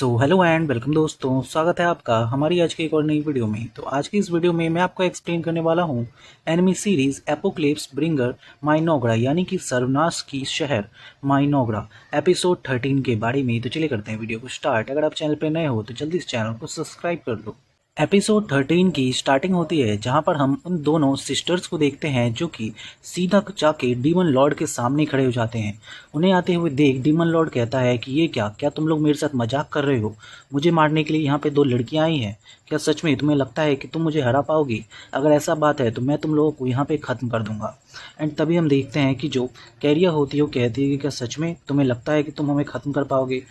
So hello and welcome दोस्तों, स्वागत है आपका हमारी आज की एक और नई वीडियो में। तो आज की इस वीडियो में मैं आपको एक्सप्लेन करने वाला हूँ एनिमी सीरीज एपोक्लिप्स ब्रिंगर माइनोग्रा यानी कि सर्वनाश की शहर माइनोग्रा एपिसोड 13 के बारे में। तो चलिए करते हैं वीडियो को स्टार्ट। अगर आप चैनल पर नए हो तो जल्दी इस चैनल को सब्सक्राइब कर लो। एपिसोड 13 की स्टार्टिंग होती है जहां पर हम उन दोनों सिस्टर्स को देखते हैं जो कि सीधा जाके डीमन लॉर्ड के सामने खड़े हो जाते हैं। उन्हें आते हुए देख डीमन लॉर्ड कहता है कि ये क्या तुम लोग मेरे साथ मजाक कर रहे हो? मुझे मारने के लिए यहाँ पे दो लड़कियां आई हैं। क्या सच में तुम्हें लगता है कि तुम मुझे हरा पाओगी? अगर ऐसा बात है तो मैं तुम लोगों को यहाँ पे ख़त्म कर दूंगा। एंड तभी हम देखते हैं कि जो कैरिया होती है वो कहती है कि क्या सच में तुम्हें लगता है कि तुम हमें ख़त्म कर पाओगे?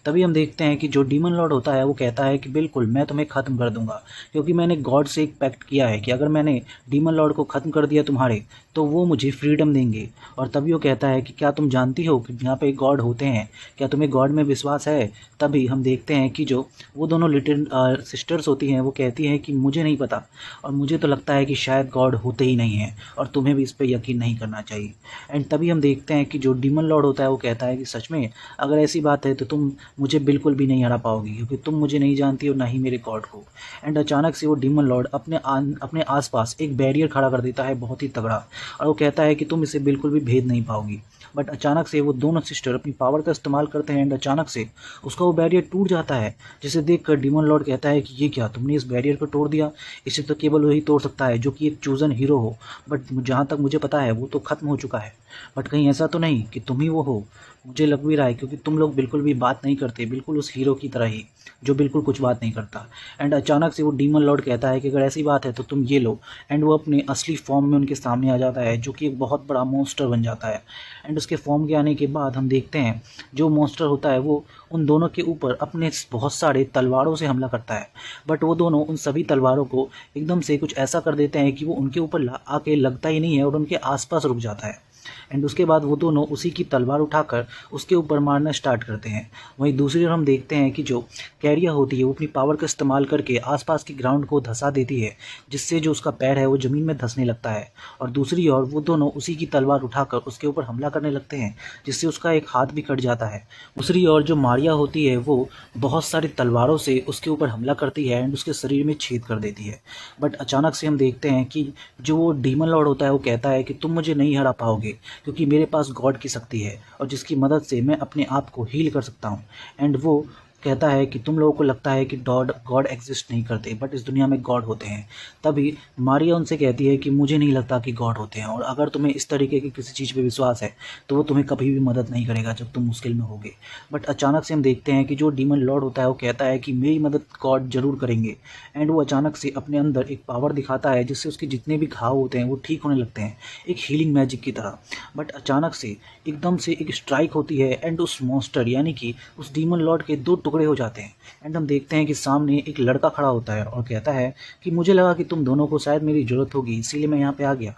तभी हम देखते हैं कि जो डीमन लॉर्ड होता है वो कहता है कि बिल्कुल मैं तुम्हें ख़त्म कर दूंगा, क्योंकि मैंने गॉड से एक पैक्ट किया है कि अगर मैंने डीमन लॉर्ड को ख़त्म कर दिया तुम्हारे तो वो मुझे फ्रीडम देंगे। और तभी वो कहता है कि क्या तुम जानती हो कि यहाँ पे गॉड होते हैं? क्या तुम्हें गॉड में विश्वास है? तभी हम देखते हैं कि जो वो दोनों लिटिल सिस्टर्स होती हैं वो कहती हैं कि मुझे नहीं पता, और मुझे तो लगता है कि शायद गॉड होते ही नहीं हैं और तुम्हें भी इस पर यकीन नहीं करना चाहिए। एंड तभी हम देखते हैं कि जो डीमन लॉर्ड होता है वो कहता है कि सच में अगर ऐसी बात है तो तुम मुझे बिल्कुल भी नहीं हरा पाओगी, क्योंकि तुम मुझे नहीं जानती और ना ही मेरे गॉड को। एंड अचानक से वो डीमन लॉर्ड अपने आसपास एक बैरियर खड़ा कर देता है बहुत ही तगड़ा, और वो कहता है कि तुम इसे बिल्कुल भी भेद नहीं पाओगी। बट अचानक से वो दोनों सिस्टर अपनी पावर का इस्तेमाल करते हैं एंड अचानक से उसका वो बैरियर टूट जाता है, जिसे देखकर डीमन लॉर्ड कहता है कि ये क्या, तुमने इस बैरियर को तोड़ दिया? इसे तो केवल वही तोड़ सकता है जो कि एक चूजन हीरो हो, बट जहाँ तक मुझे पता है वो तो खत्म हो चुका है। बट कहीं ऐसा तो नहीं कि तुम ही वो हो? मुझे लग भी रहा है, क्योंकि तुम लोग बिल्कुल भी बात नहीं करते, बिल्कुल उस हीरो की तरह ही जो बिल्कुल कुछ बात नहीं करता। एंड अचानक से वो डीमन लॉर्ड कहता है कि अगर ऐसी बात है तो तुम ये लो। एंड वो अपने असली फॉर्म में उनके सामने आ जाता है, जो कि एक बहुत बड़ा मॉन्स्टर बन जाता है। एंड उसके फॉर्म के आने के बाद हम देखते हैं जो मॉन्स्टर होता है वो उन दोनों के ऊपर अपने बहुत सारे तलवारों से हमला करता है। बट वो दोनों उन सभी तलवारों को एकदम से कुछ ऐसा कर देते हैं कि वो उनके ऊपर आके लगता ही नहीं है और उनके आसपास रुक जाता है। एंड उसके बाद वो दोनों उसी की तलवार उठाकर उसके ऊपर मारना स्टार्ट करते हैं। वहीं दूसरी ओर हम देखते हैं कि जो कैरिया होती है वो अपनी पावर का इस्तेमाल करके आसपास की ग्राउंड को धंसा देती है, जिससे जो उसका पैर है वो ज़मीन में धंसने लगता है। और दूसरी ओर वो दोनों उसी की तलवार उठाकर उसके ऊपर हमला करने लगते हैं, जिससे उसका एक हाथ भी कट जाता है। दूसरी ओर जो मारिया होती है वो बहुत सारी तलवारों से उसके ऊपर हमला करती है एंड उसके शरीर में छेद कर देती है। बट अचानक से हम देखते हैं कि जो वो डीमन लॉर्ड होता है वो कहता है कि तुम मुझे नहीं हरा पाओगे, क्योंकि मेरे पास गॉड की शक्ति है और जिसकी मदद से मैं अपने आप को हील कर सकता हूँ। एंड वो कहता है कि तुम लोगों को लगता है कि गॉड एग्जिस्ट नहीं करते, बट इस दुनिया में गॉड होते हैं। तभी मारिया उनसे कहती है कि मुझे नहीं लगता कि गॉड होते हैं, और अगर तुम्हें इस तरीके की किसी चीज़ पे विश्वास है तो वो तुम्हें कभी भी मदद नहीं करेगा जब तुम मुश्किल में होगे। बट अचानक से हम देखते हैं कि जो डीमन लॉर्ड होता है वो कहता है कि मेरी मदद गॉड जरूर करेंगे। एंड वो अचानक से अपने अंदर एक पावर दिखाता है जिससे उसके जितने भी घाव होते हैं वो ठीक होने लगते हैं, एक हीलिंग मैजिक की तरह। बट अचानक से एकदम से एक स्ट्राइक होती है एंड उस मॉन्स्टर यानी कि उस डीमन लॉर्ड के दो टुकड़े हो जाते हैं। एंड हम देखते हैं कि सामने एक लड़का खड़ा होता है और कहता है कि मुझे लगा कि तुम दोनों को शायद मेरी ज़रूरत होगी, इसीलिए मैं यहाँ पे आ गया।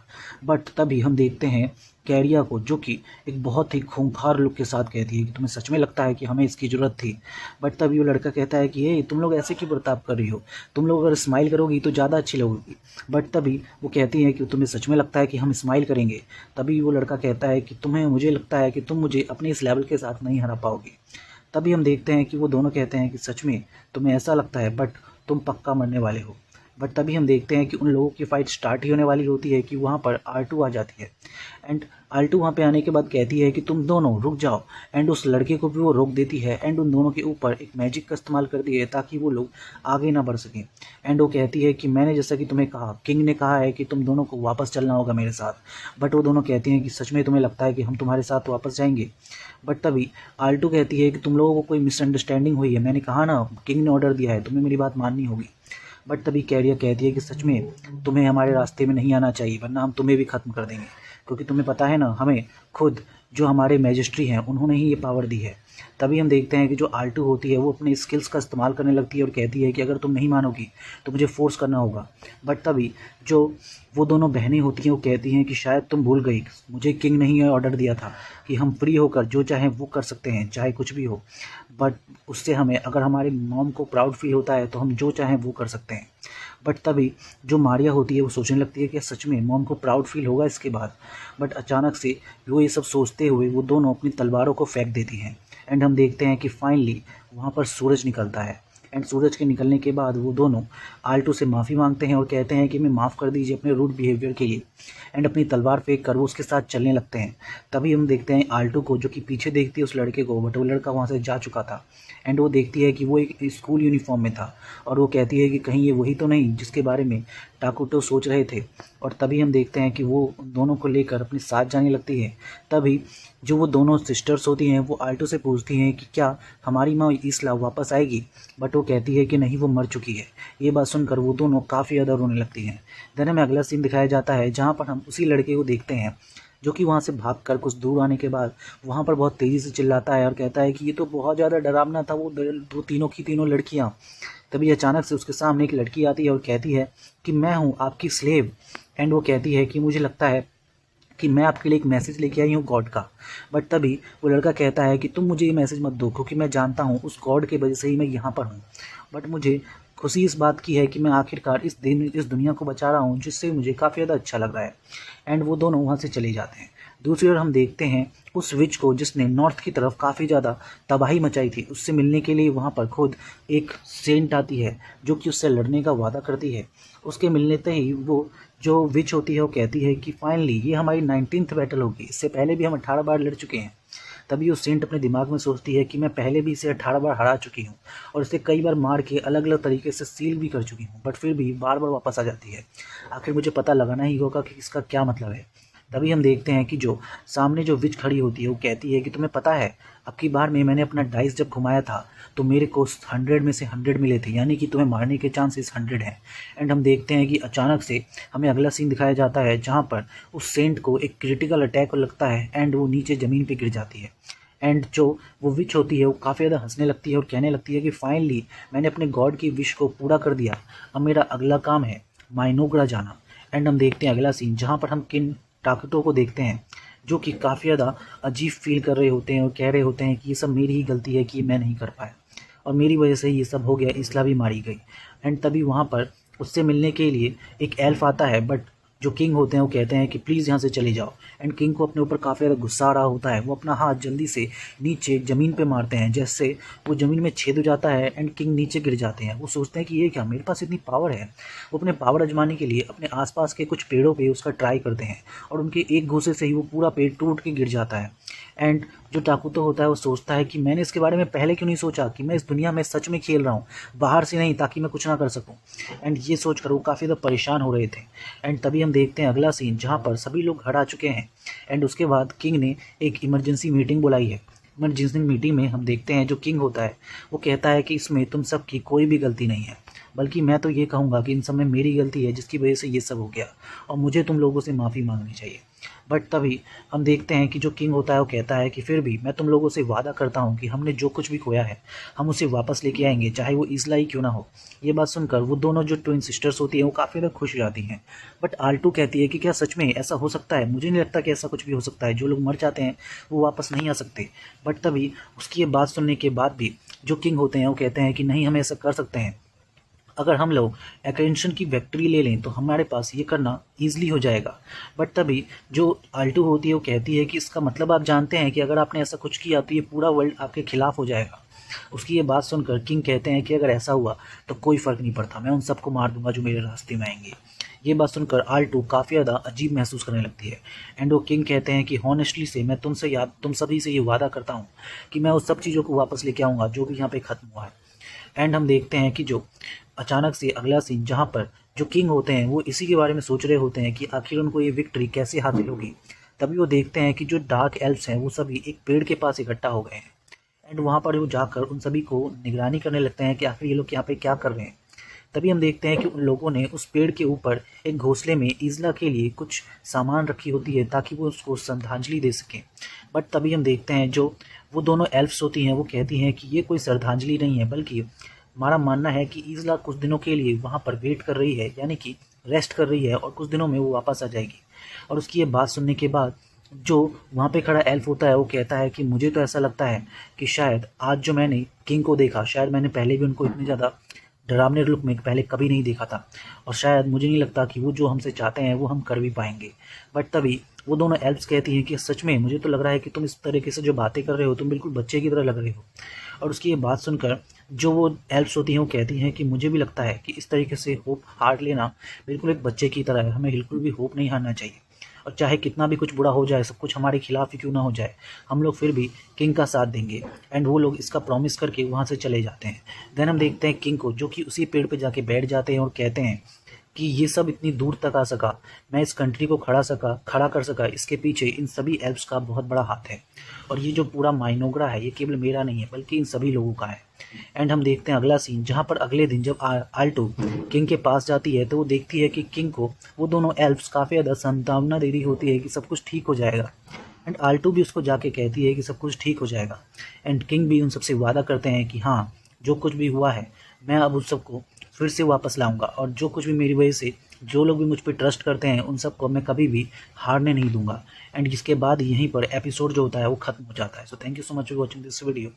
बट तभी हम देखते हैं कैरिया को, जो कि एक बहुत ही खूंखार लुक के साथ कहती है कि तुम्हें सच में लगता है कि हमें इसकी ज़रूरत थी? बट तभी वो लड़का कहता है कि ये तुम लोग ऐसे क्यों बर्ताव कर रही हो? तुम लोग अगर स्माइल करोगी तो ज़्यादा अच्छी लगोगी। बट तभी वो कहती है कि तुम्हें सच में लगता है कि हम स्माइल करेंगे? तभी वो लड़का कहता है कि मुझे लगता है कि तुम मुझे अपने इस लेवल के साथ नहीं हरा पाओगी। तभी हम देखते हैं कि वो दोनों कहते हैं कि सच में तुम्हें ऐसा लगता है, बट तुम पक्का मरने वाले हो। बट तभी हम देखते हैं कि उन लोगों की फ़ाइट स्टार्ट ही होने वाली होती है कि वहाँ पर R2 आ जाती है। एंड R2 वहाँ पे आने के बाद कहती है कि तुम दोनों रुक जाओ। एंड उस लड़के को भी वो रोक देती है एंड उन दोनों के ऊपर एक मैजिक का इस्तेमाल करती है ताकि वो लोग आगे ना बढ़ सकें। एंड वो कहती है कि मैंने जैसा कि तुम्हें कहा, किंग ने कहा है कि तुम दोनों को वापस चलना होगा मेरे साथ। बट वो दोनों कहती हैं कि सच में तुम्हें लगता है कि हम तुम्हारे साथ वापस जाएंगे? बट तभी R2 कहती है कि तुम लोगों को कोई मिसअंडरस्टैंडिंग हुई है, मैंने कहा ना किंग ने ऑर्डर दिया है, तुम्हें मेरी बात माननी होगी। बट तभी कैरिया कहती है कि सच में तुम्हें हमारे रास्ते में नहीं आना चाहिए, वरना हम तुम्हें भी ख़त्म कर देंगे, क्योंकि तुम्हें पता है ना हमें खुद जो हमारे मैजिस्ट्री हैं उन्होंने ही ये पावर दी है। तभी हम देखते हैं कि जो R2 होती है वो अपने स्किल्स का इस्तेमाल करने लगती है और कहती है कि अगर तुम नहीं मानोगी तो मुझे फोर्स करना होगा। बट तभी जो वो दोनों बहनें होती हैं वो कहती हैं कि शायद तुम भूल गई, मुझे किंग ने ही ऑर्डर दिया था कि हम फ्री होकर जो चाहें वो कर सकते हैं, चाहे कुछ भी हो। बट उससे हमें, अगर हमारे मॉम को प्राउड फील होता है तो हम जो चाहें वो कर सकते हैं। बट तभी जो मारिया होती है वो सोचने लगती है कि सच में मॉम को प्राउड फील होगा इसके बाद। बट अचानक से वो ये सब सोचते हुए वो दोनों अपनी तलवारों को फेंक देती हैं एंड हम देखते हैं कि फाइनली वहाँ पर सूरज निकलता है। एंड सूरज के निकलने के बाद वो दोनों आल्टो से माफ़ी मांगते हैं और कहते हैं कि मैं माफ़ कर दीजिए अपने रूड बिहेवियर के लिए। एंड अपनी तलवार फेंक कर वो उसके साथ चलने लगते हैं। तभी हम देखते हैं आल्टो को, जो कि पीछे देखती है उस लड़के को, बट वो लड़का वहाँ से जा चुका था। एंड वो देखती है कि वो एक स्कूल यूनिफॉर्म में था और वो कहती है कि कहीं ये वही तो नहीं जिसके बारे में टाकुटो सोच रहे थे। और तभी हम देखते हैं कि वो दोनों को लेकर अपने साथ जाने लगती है। तभी जो वो दोनों सिस्टर्स होती हैं वो आल्टो से पूछती हैं कि क्या हमारी माँ इसला वापस आएगी, बट वो कहती है कि नहीं, वो मर चुकी है। ये बात सुनकर वो दोनों काफ़ी ज़्यादा रोने लगती हैं। देन हमें अगला सीन दिखाया जाता है जहाँ पर हम उसी लड़के को देखते हैं जो कि वहाँ से भागकर कुछ दूर आने के बाद वहाँ पर बहुत तेज़ी से चिल्लाता है और कहता है कि ये तो बहुत ज़्यादा डरावना था, वो दो तीनों की तीनों लड़कियाँ। तभी अचानक से उसके सामने एक लड़की आती है और कहती है कि मैं हूँ आपकी स्लेव। एंड वो कहती है कि मुझे लगता है कि मैं आपके लिए एक मैसेज लेके आई हूँ गॉड का। बट तभी वो लड़का कहता है कि तुम मुझे ये मैसेज मत दो, क्योंकि मैं जानता हूँ उस गॉड के वजह से ही मैं यहाँ पर हूँ। बट मुझे खुशी इस बात की है कि मैं आखिरकार इस दुनिया को बचा रहा हूँ, जिससे मुझे काफ़ी ज़्यादा अच्छा लग रहा है। एंड वो दोनों वहाँ से चले जाते हैं। दूसरी ओर हम देखते हैं उस विच को जिसने नॉर्थ की तरफ काफ़ी ज़्यादा तबाही मचाई थी, उससे मिलने के लिए वहाँ पर खुद एक सेंट आती है जो कि उससे लड़ने का वादा करती है। उसके मिलने से ही वो जो विच होती है वो कहती है कि फाइनली ये हमारी 19th बैटल होगी, इससे पहले भी हम 18 बार लड़ चुके हैं। तभी वो सेंट अपने दिमाग में सोचती है कि मैं पहले भी इसे 18 बार हरा चुकी हूँ और इसे कई बार मार के अलग अलग तरीके से सील भी कर चुकी हूँ, बट फिर भी बार बार वापस आ जाती है। आखिर मुझे पता लगाना ही होगा कि इसका क्या मतलब है। तभी हम देखते हैं कि जो सामने जो विच खड़ी होती है वो कहती है कि तुम्हें पता है, अब की बार में मैंने अपना डाइस जब घुमाया था तो मेरे को 100 में से 100 मिले थे, यानी कि तुम्हें मारने के चांसेस 100 हैं। एंड हम देखते हैं कि अचानक से हमें अगला सीन दिखाया जाता है जहाँ पर उस सेंट को एक क्रिटिकल अटैक लगता है एंड वो नीचे ज़मीन पे गिर जाती है। एंड जो वो विच होती है वो काफ़ी ज़्यादा हंसने लगती है और कहने लगती है कि फाइनली मैंने अपने गॉड की विश को पूरा कर दिया, अब मेरा अगला काम है माइनोग्रा जाना। एंड हम देखते हैं अगला सीन जहाँ पर हम किन टाकुटो को देखते हैं जो कि काफ़ी ज़्यादा अजीब फील कर रहे होते हैं और कह रहे होते हैं कि ये सब मेरी ही गलती है कि मैं नहीं कर पाया और मेरी वजह से ये सब हो गया, इसला भी मारी गई। एंड तभी वहाँ पर उससे मिलने के लिए एक एल्फ आता है, बट जो किंग होते हैं वो कहते हैं कि प्लीज़ यहाँ से चले जाओ। एंड किंग को अपने ऊपर काफ़ी ज़्यादा गुस्सा आ रहा होता है, वो अपना हाथ जल्दी से नीचे ज़मीन पे मारते हैं, जैसे वो ज़मीन में छेद हो जाता है एंड किंग नीचे गिर जाते हैं। वो सोचते हैं कि ये क्या, मेरे पास इतनी पावर है। वो अपने पावर आजमाने के लिए अपने आसपास के कुछ पेड़ों पे उसका ट्राई करते हैं और उनके एक घूंसे से ही वो पूरा पेड़ टूट के गिर जाता है। एंड जो टाकुतो होता है वो सोचता है कि मैंने इसके बारे में पहले क्यों नहीं सोचा कि मैं इस दुनिया में सच में खेल रहा हूँ, बाहर से नहीं, ताकि मैं कुछ ना कर सकूँ। एंड ये सोचकर वो काफ़ी ज़्यादा परेशान हो रहे थे। एंड तभी हम देखते हैं अगला सीन जहाँ पर सभी लोग घर आ चुके हैं एंड उसके बाद किंग ने एक इमरजेंसी मीटिंग बुलाई है। इमरजेंसी मीटिंग में हम देखते हैं जो किंग होता है वो कहता है कि इसमें तुम सब की कोई भी गलती नहीं है, बल्कि मैं तो ये कहूँगा कि इन सब में मेरी गलती है जिसकी वजह से ये सब हो गया और मुझे तुम लोगों से माफ़ी मांगनी चाहिए। बट तभी हम देखते हैं कि जो किंग होता है वो कहता है कि फिर भी मैं तुम लोगों से वादा करता हूँ कि हमने जो कुछ भी खोया है हम उसे वापस लेके आएंगे, चाहे वो इसला ही क्यों ना हो। ये बात सुनकर वो दोनों जो ट्विन सिस्टर्स होती हैं वो काफ़ी ज़्यादा खुश हो जाती हैं। बट आल्टो कहती है कि क्या सच में ऐसा हो सकता है? मुझे नहीं लगता कि ऐसा कुछ भी हो सकता है, जो लोग मर जाते हैं वो वापस नहीं आ सकते। बट तभी उसकी ये बात सुनने के बाद भी जो किंग होते हैं वो कहते हैं कि नहीं, हम ऐसा कर सकते हैं। अगर हम लोग एक्रेंशन की विक्ट्री ले लें तो हमारे पास ये करना ईजिली हो जाएगा। बट तभी जो आल्टो होती है वो कहती है कि इसका मतलब आप जानते हैं कि अगर आपने ऐसा कुछ किया तो ये पूरा वर्ल्ड आपके खिलाफ हो जाएगा। उसकी ये बात सुनकर किंग कहते हैं कि अगर ऐसा हुआ तो कोई फ़र्क नहीं पड़ता, मैं उन सबको मार दूंगा जो मेरे रास्ते में आएंगे। ये बात सुनकर आल्टो काफ़ी ज़्यादा अजीब महसूस करने लगती है। एंड वो किंग कहते हैं कि हॉनेस्टली से मैं तुम सभी से ये वादा करता हूँ कि मैं उस सब चीज़ों को वापस लेके आऊँगा जो भी यहाँ पे ख़त्म हुआ है। एंड हम देखते हैं कि जो अचानक से अगला सीन जहाँ पर जो किंग होते हैं वो इसी के बारे में सोच रहे होते हैं कि आखिर उनको ये विक्ट्री कैसे हासिल होगी। तभी वो देखते हैं कि जो डार्क एल्फ्स हैं वो सभी एक पेड़ के पास इकट्ठा हो गए हैं। एंड वहाँ पर वो जाकर उन सभी को निगरानी करने लगते हैं कि आखिर ये लोग यहाँ पे क्या कर रहे हैं। तभी हम देखते हैं कि उन लोगों ने उस पेड़ के ऊपर एक घोंसले में ईजला के लिए कुछ सामान रखी होती है ताकि वो उसको श्रद्धांजलि दे सकें। बट तभी हम देखते हैं जो वो दोनों एल्फ्स होती हैं वो कहती हैं कि ये कोई श्रद्धांजलि नहीं है, बल्कि हमारा मानना है कि ईजला कुछ दिनों के लिए वहाँ पर वेट कर रही है, यानी कि रेस्ट कर रही है और कुछ दिनों में वो वापस आ जाएगी। और उसकी ये बात सुनने के बाद जो वहाँ पे खड़ा एल्फ होता है वो कहता है कि मुझे तो ऐसा लगता है कि शायद आज जो मैंने किंग को देखा, शायद मैंने पहले भी उनको इतने ज़्यादा डरावने लुक में पहले कभी नहीं देखा था और शायद मुझे नहीं लगता कि वो जो हमसे चाहते हैं वो हम कर भी पाएंगे। बट तभी वो दोनों एल्फ्स कहती हैं कि सच में मुझे तो लग रहा है कि तुम इस तरीके से जो बातें कर रहे हो तुम बिल्कुल बच्चे की तरह लग रहे हो। और उसकी ये बात सुनकर जो वो एल्फ्स होती हैं वो कहती हैं कि मुझे भी लगता है कि इस तरीके से होप हार लेना बिल्कुल एक बच्चे की तरह है, हमें बिल्कुल भी होप नहीं हारना चाहिए। और चाहे कितना भी कुछ बुरा हो जाए, सब कुछ हमारे खिलाफ ही क्यों ना हो जाए, हम लोग फिर भी किंग का साथ देंगे। एंड वो लोग इसका प्रॉमिस करके वहाँ से चले जाते हैं। देन हम देखते हैं किंग को, जो कि उसी पेड़ पे जाके बैठ जाते हैं और कहते हैं कि ये सब इतनी दूर तक आ सका, मैं इस कंट्री को खड़ा कर सका, इसके पीछे इन सभी एल्फ्स का बहुत बड़ा हाथ है। और ये जो पूरा माइनोग्रा है ये केवल मेरा नहीं है बल्कि इन सभी लोगों का है। एंड हम देखते हैं अगला सीन, जहाँ पर अगले दिन जब आल्टो किंग के पास जाती है तो वो देखती है कि किंग को वो दोनों एल्फ्स काफ़ी ज़्यादा सांत्वना दे रही होती है कि सब कुछ ठीक हो जाएगा। एंड आल्टो भी उसको जाके कहती है कि सब कुछ ठीक हो जाएगा। एंड किंग भी उन सबसे वादा करते हैं कि हाँ, जो कुछ भी हुआ है मैं अब उन सबको फिर से वापस लाऊंगा, और जो कुछ भी मेरी वजह से जो लोग भी मुझ पर ट्रस्ट करते हैं उन सबको मैं कभी भी हारने नहीं दूंगा। एंड इसके बाद यहीं पर एपिसोड जो होता है वो खत्म हो जाता है। So thank you so much for watching this video.